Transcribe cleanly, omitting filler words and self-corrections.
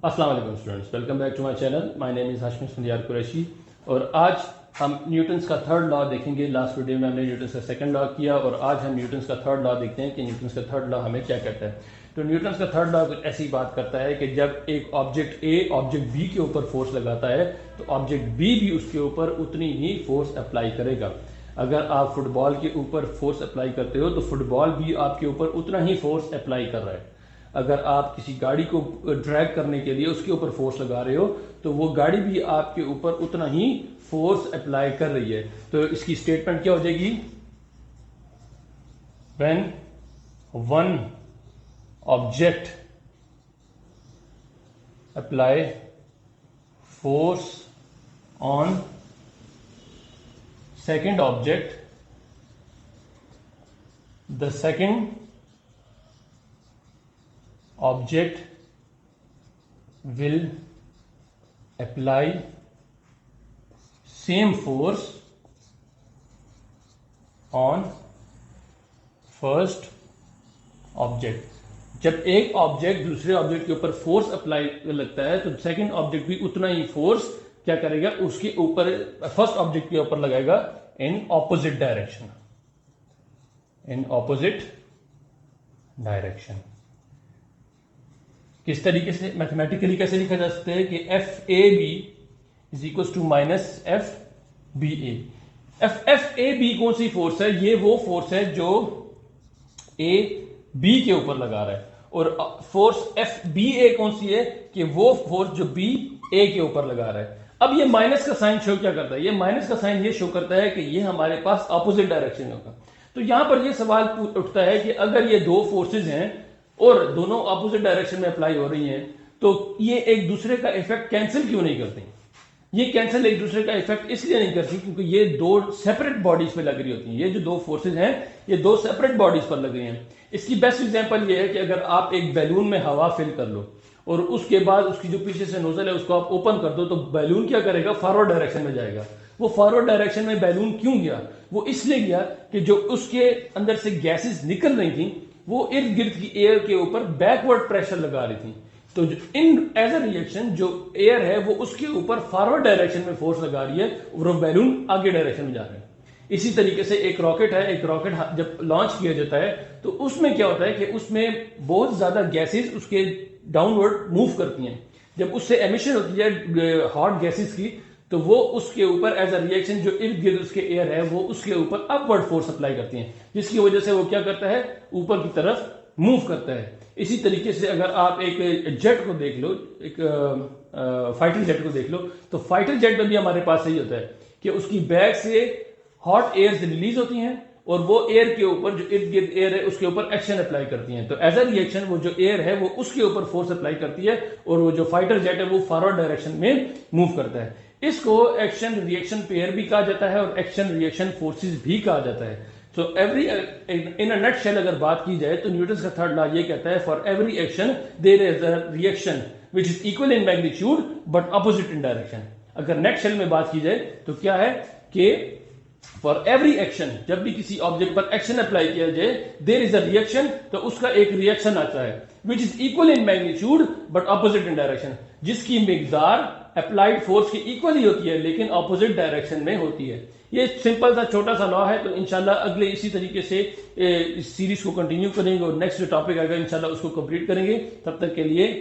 السلام علیکم students, welcome back to my channel. My name is Hashmi Asfandyar Qureshi اور آج ہم نیوٹنس کا تھرڈ لا دیکھیں گے. لاسٹ ویڈیو میں ہم نے نیوٹنس کا سیکنڈ لا کیا اور آج ہم نیوٹنس کا تھرڈ لا دیکھتے ہیں کہ نیوٹنس کا تھرڈ لا ہمیں کیا کہتا ہے. تو نیوٹنس کا تھرڈ لا کچھ ایسی بات کرتا ہے کہ جب ایک آبجیکٹ اے آبجیکٹ بی کے اوپر فورس لگاتا ہے تو آبجیکٹ بی بھی اس کے اوپر اتنی ہی فورس اپلائی کرے گا. اگر آپ فٹ بال کے اوپر فورس اپلائی کرتے ہو تو فٹ بال بھی آپ کے اوپر اتنا ہی فورس اپلائی کر رہا ہے. اگر آپ کسی گاڑی کو ڈریگ کرنے کے لیے اس کے اوپر فورس لگا رہے ہو تو وہ گاڑی بھی آپ کے اوپر اتنا ہی فورس اپلائی کر رہی ہے. تو اس کی اسٹیٹمنٹ کیا ہو جائے گی؟ when one object apply force on second object, the second object will apply same force on first object. جب ایک آبجیکٹ دوسرے آبجیکٹ کے اوپر فورس اپلائی لگتا ہے تو سیکنڈ آبجیکٹ بھی اتنا ہی فورس کیا کرے گا؟ اس کے اوپر فرسٹ آبجیکٹ کے اوپر لگائے گا in opposite direction. In opposite direction کس طریقے سے میتھمیٹیکلی کیسے لکھا جا سکتا ہے کہ F A B is equals to minus F B A. F A B کون سی فورس ہے؟ یہ وہ فورس ہے جو اے بی کے اوپر لگا رہا ہے. اور فورس ایف بی اے کون سی ہے؟ کہ وہ فورس جو بی اے کے اوپر لگا رہا ہے. اب یہ مائنس کا سائن شو کیا کرتا ہے؟ یہ مائنس کا سائن یہ شو کرتا ہے کہ یہ ہمارے پاس اپوزٹ ڈائریکشن میں ہوگا. تو یہاں پر یہ سوال اٹھتا ہے کہ اگر یہ دو فورسز ہیں اور دونوں اپوزٹ ڈائریکشن میں اپلائی ہو رہی ہیں تو یہ ایک دوسرے کا ایفیکٹ کینسل کیوں نہیں کرتے؟ یہ کینسل ایک دوسرے کا ایفیکٹ اس لیے نہیں کرتی کیونکہ یہ دو سیپریٹ باڈیز پہ لگ رہی ہوتی ہیں. یہ جو دو فورسز ہیں یہ دو سیپریٹ باڈیز پر لگ رہی ہیں. اس کی بیسٹ ایگزامپل یہ ہے کہ اگر آپ ایک بیلون میں ہوا فل کر لو اور اس کے بعد اس کی جو پیچھے سے نوزل ہے اس کو آپ اوپن کر دو تو بیلون کیا کرے گا؟ فارورڈ ڈائریکشن میں جائے گا. وہ فارورڈ ڈائریکشن میں بیلون کیوں گیا؟ وہ اس لیے گیا کہ جو اس کے اندر سے گیسز نکل رہی تھیں وہ ارد گرد کی ایئر کے اوپر بیکورڈ پریشر لگا رہی تھیں. تو ان ایز اے ریئیکشن جو ایئر ہے وہ اس کے اوپر فارورڈ ڈائریکشن میں فورس لگا رہی ہے اور وہ بیلون آگے ڈائریکشن میں جا رہا ہے. اسی طریقے سے ایک راکٹ ہے، ایک راکٹ جب لانچ کیا جاتا ہے تو اس میں کیا ہوتا ہے کہ اس میں بہت زیادہ گیسز اس کے ڈاؤن ورڈ موو کرتی ہیں. جب اس سے ایمیشن ہوتی ہے ہاٹ گیسز کی تو وہ اس کے اوپر ایز اے ریئیکشن جو ارد گرد اس کے ایئر ہے وہ اس کے اوپر اپ ورڈ فورس اپلائی کرتی ہیں جس کی وجہ سے وہ کیا کرتا ہے؟ اوپر کی طرف موو کرتا ہے. اسی طریقے سے اگر آپ ایک جیٹ کو دیکھ لو، ایک فائٹر جیٹ کو دیکھ لو تو فائٹر جیٹ میں بھی ہمارے پاس یہی ہوتا ہے کہ اس کی بیک سے ہاٹ ایئرز ریلیز ہوتی ہیں اور وہ ایئر کے اوپر جو ارد گرد ایئر ہے اس کے اوپر ایکشن اپلائی کرتی ہیں. تو ایز اے ریئیکشن وہ جو ایئر ہے وہ اس کے اوپر فورس اپلائی کرتی ہے اور وہ جو فائٹر جیٹ ہے وہ فارورڈ ڈائریکشن میں موو کرتا ہے. اس کو ایکشن ریئیکشن پیئر بھی کہا جاتا ہے اور ایکشن ریئیکشن فورسز بھی کہا جاتا ہے. سو ایوری ان نٹ شیل اگر بات کی جائے تو نیوٹنس کا تھرڈ لا یہ کہتا ہے for every action there is a reaction which is equal in magnitude but opposite in direction. اگر نیٹ شیل میں بات کی جائے تو کیا ہے کہ فار ایوری ایکشن جب بھی کسی آبجیکٹ پر ایکشن اپلائی کیا جائے دیر از اے ریئیکشن تو اس کا ایک ریئیکشن آتا ہے which is equal in magnitude but opposite in direction, جس کی مقدار اپلائیڈ فورس کی ایکول ہی ہوتی ہے لیکن اپوزٹ ڈائریکشن میں ہوتی ہے. یہ سمپل سا چھوٹا سا لا ہے. تو انشاءاللہ اگلے اسی طریقے سے اس سیریز کو کنٹینیو کریں گے اور نیکسٹ جو ٹاپک آئے گا انشاءاللہ اس کو کمپلیٹ کریں گے. تب تک کے لیے